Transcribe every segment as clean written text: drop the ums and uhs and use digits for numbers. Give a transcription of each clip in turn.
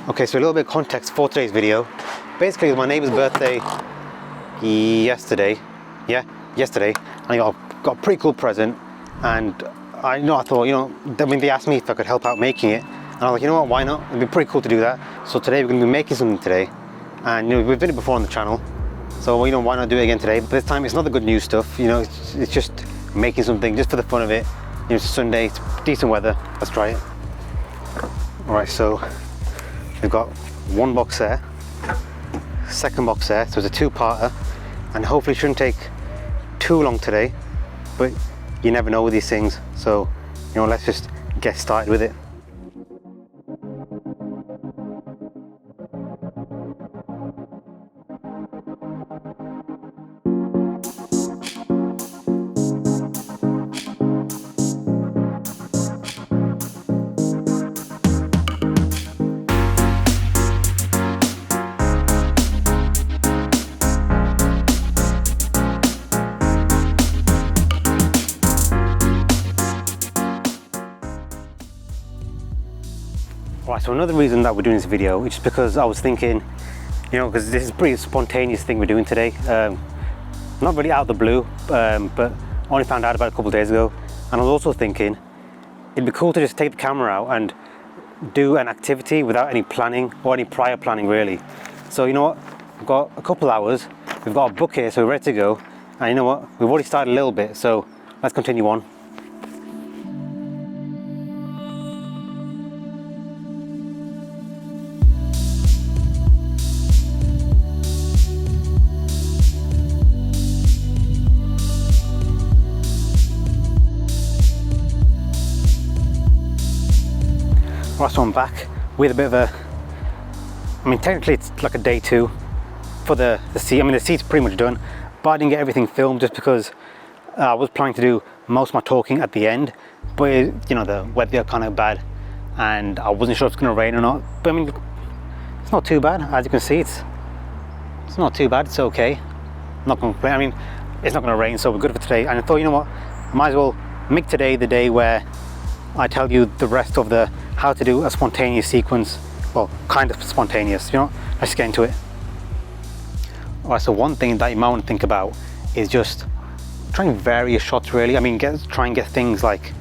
Okay, so a little bit of context for today's video. Basically, it was my neighbour's birthday yesterday. Yeah, yesterday. And I got a pretty cool present. And I thought, when they asked me if I could help out making it, and I was like, you know what, why not? It'd be pretty cool to do that. So today we're going to be making something today. And we've done it before on the channel. So why not do it again today? But this time it's not the good news stuff. It's just making something just for the fun of it. It's Sunday, it's decent weather. Let's try it. All right, so we've got one box there, second box there, so it's a two-parter, and hopefully it shouldn't take too long today, but you never know with these things, so let's just get started with it. Right, so another reason that we're doing this video is just because I was thinking, because this is a pretty spontaneous thing we're doing today. Not really out of the blue, but only found out about it a couple of days ago. And I was also thinking, it'd be cool to just take the camera out and do an activity without any planning or any prior planning really. So you know what, we've got a couple hours, we've got a book here, so we're ready to go. And you know what, we've already started a little bit, so let's continue on. Right, so I'm back with a bit of technically it's like a day two for the seat. The seat's pretty much done, but I didn't get everything filmed just because I was planning to do most of my talking at the end, but the weather got kind of bad and I wasn't sure if it's going to rain or not. But it's not too bad. As you can see, it's not too bad. It's okay. I'm not going to complain. It's not going to rain, so we're good for today. And I thought, you know what, I might as well make today the day where I tell you the rest of the how to do a spontaneous sequence. Well, kind of spontaneous, let's get into it. Alright, so one thing that you might want to think about is just try and vary your shots really. Try and get things like,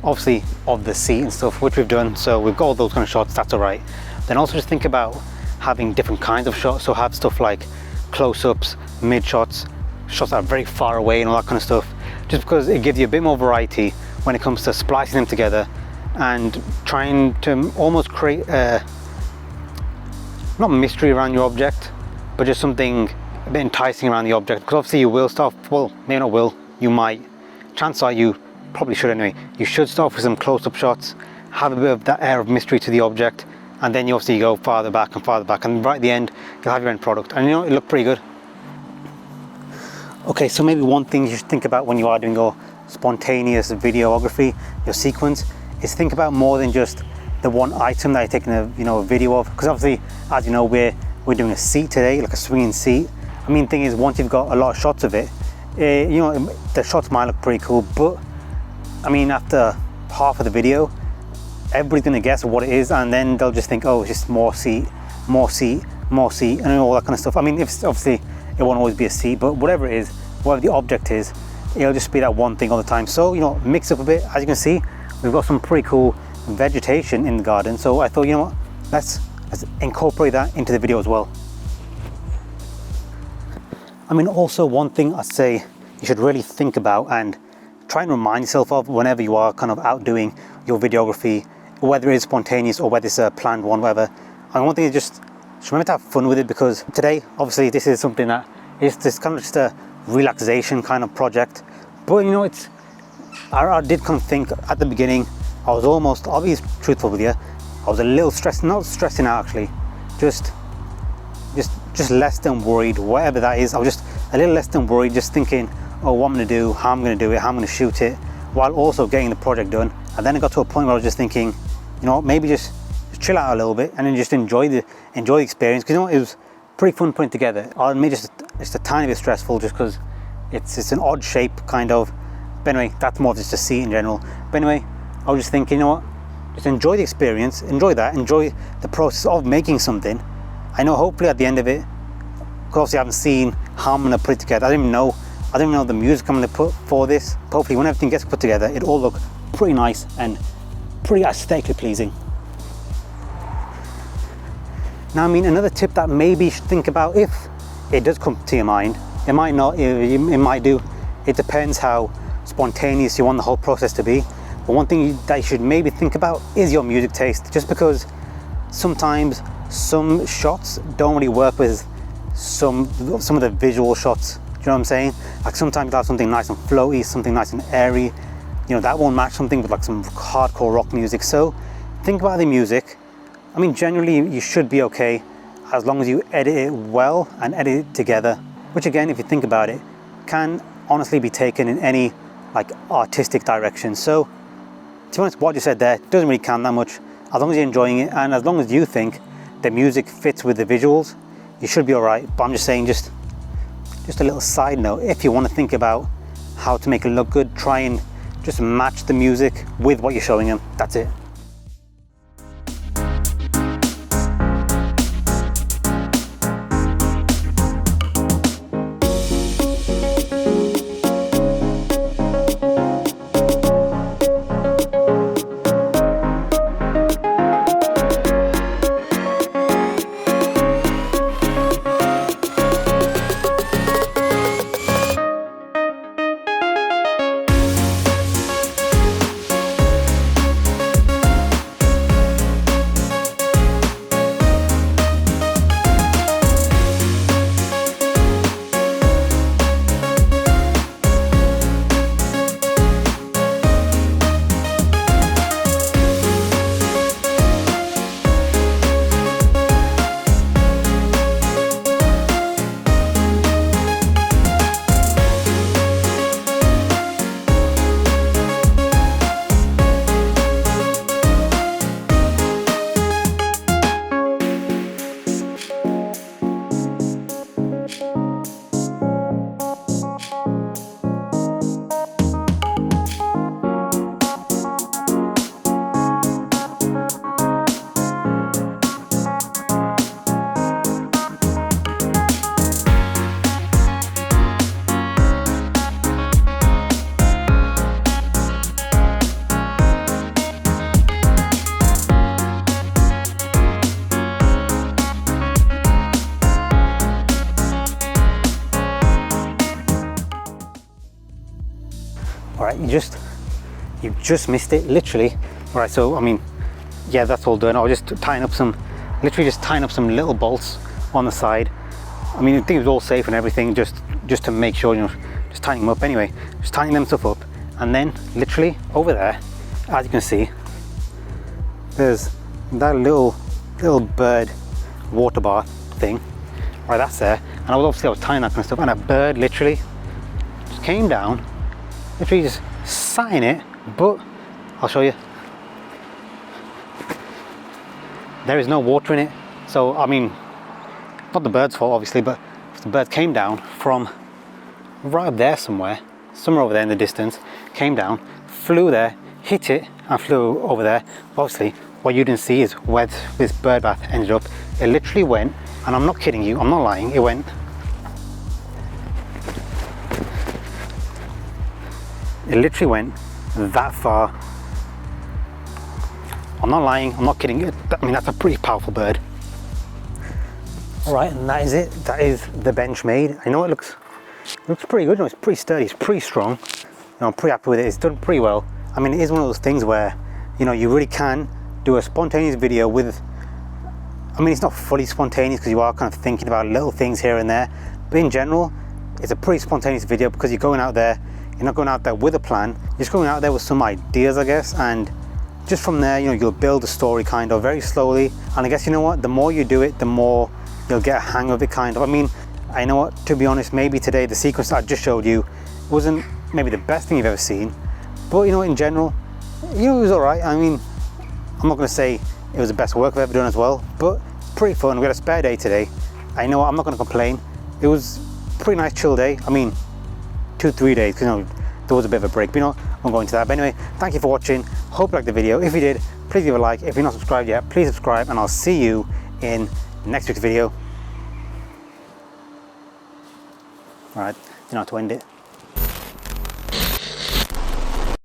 obviously, of the seat and stuff, which we've done, so we've got all those kind of shots, that's alright. Then also just think about having different kinds of shots, so have stuff like close-ups, mid-shots, shots that are very far away and all that kind of stuff, just because it gives you a bit more variety when it comes to splicing them together and trying to almost create not mystery around your object, but just something a bit enticing around the object. Because obviously you will start, well, maybe not will, you might, chances are you probably should anyway, you should start with some close-up shots, have a bit of that air of mystery to the object, and then you obviously go farther back, and right at the end you'll have your end product, and it'll look pretty good. Okay, so maybe one thing you should think about when you are doing your spontaneous videography, your sequence, is think about more than just the one item that you're taking a video of. Because obviously, as you know, we're doing a seat today, like a swinging seat. Thing is, once you've got a lot of shots of it, the shots might look pretty cool, but after half of the video, everybody's gonna guess what it is, and then they'll just think, oh, it's just more seat, and all that kind of stuff. If obviously it won't always be a seat, but whatever it is, whatever the object is, it'll just be that one thing all the time. So mix up a bit. As you can see, we've got some pretty cool vegetation in the garden, so I thought, what, let's incorporate that into the video as well. Also one thing I'd say you should really think about and try and remind yourself of whenever you are kind of out doing your videography, whether it's spontaneous or whether it's a planned one, whatever. One thing is just remember to have fun with it, because today, obviously, this is something that is just kind of just a relaxation kind of project. But I did kind of think at the beginning, I'll be truthful with you, I was a little stressed, not stressing out actually, just less than worried, whatever that is. I was just a little less than worried, just thinking, oh, what I'm going to do, how I'm going to do it, how I'm going to shoot it, while also getting the project done. And then it got to a point where I was just thinking, maybe just chill out a little bit and then just enjoy the experience, because it was pretty fun putting together. I'll admit it's a tiny bit stressful just because it's an odd shape kind of, but anyway, that's more just a seat in general. But anyway, I was just thinking, just enjoy the experience, enjoy the process of making something. I know hopefully at the end of it, of course I haven't seen how I'm going to put it together. I don't even know the music I'm going to put for this. Hopefully when everything gets put together, it all look pretty nice and pretty aesthetically pleasing. Now, I mean, another tip that maybe you should think about if it does come to your mind, it might not, it might do. It depends how spontaneous you want the whole process to be. But one thing that you should maybe think about is your music taste, just because sometimes some shots don't really work with some of the visual shots. Do you know what I'm saying? Like sometimes you'll have something nice and floaty, something nice and airy. You know, that won't match something with like some hardcore rock music. So think about the music. I mean, generally you should be okay as long as you edit it well and edit it together, which again, if you think about it, can honestly be taken in any like artistic direction. So to be honest, what you said there doesn't really count that much. As long as you're enjoying it and as long as you think the music fits with the visuals, you should be all right. But I'm just saying, just a little side note, if you want to think about how to make it look good, try and just match the music with what you're showing them. That's it. Alright, you've just missed it, literally. Alright, so I mean, yeah, that's all done. I was just tying up some little bolts on the side. I mean, I think it was all safe and everything, just to make sure, you know, just tightening them up anyway. Just tightening them stuff up, and then literally over there, as you can see, there's that little bird water bath thing. Right, that's there. And I was tying that kind of stuff, and a bird literally just came down, literally just sat in it. But I'll show you. There is no water in it. So I mean, not the bird's fault obviously, but if the bird came down from right up there somewhere over there in the distance, came down, flew there, hit it and flew over there. Obviously what you didn't see is where this bird bath ended up. It literally went, and I'm not kidding you, I'm not lying, it went that far. I'm not lying, I'm not kidding. I mean, that's a pretty powerful bird. All right, and that is it. That is the bench made. I know it looks pretty good. You know, it's pretty sturdy, it's pretty strong. You know, I'm pretty happy with it. It's done pretty well. I mean, it is one of those things where, you know, you really can do a spontaneous video with, I mean, it's not fully spontaneous because you are kind of thinking about little things here and there, but in general, it's a pretty spontaneous video because you're going out there, you're not going out there with a plan, you're just going out there with some ideas, I guess, and just from there, you know, you'll build a story kind of very slowly. And I guess, you know what, the more you do it, the more you'll get a hang of it kind of. I mean, I know what, to be honest, maybe today the sequence that I just showed you wasn't maybe the best thing you've ever seen, but you know, in general, you know, it was all right. I mean, I'm not going to say it was the best work I've ever done as well, but pretty fun. We had a spare day today. I know what, I'm not going to complain. It was a pretty nice chill day. I mean, 2-3 days, because you know, there was a bit of a break, but you know, I won't go into that. But anyway, thank you for watching. Hope you liked the video. If you did, please give a like. If you're not subscribed yet, please subscribe, and I'll see you in next week's video. All right, you know how to end it.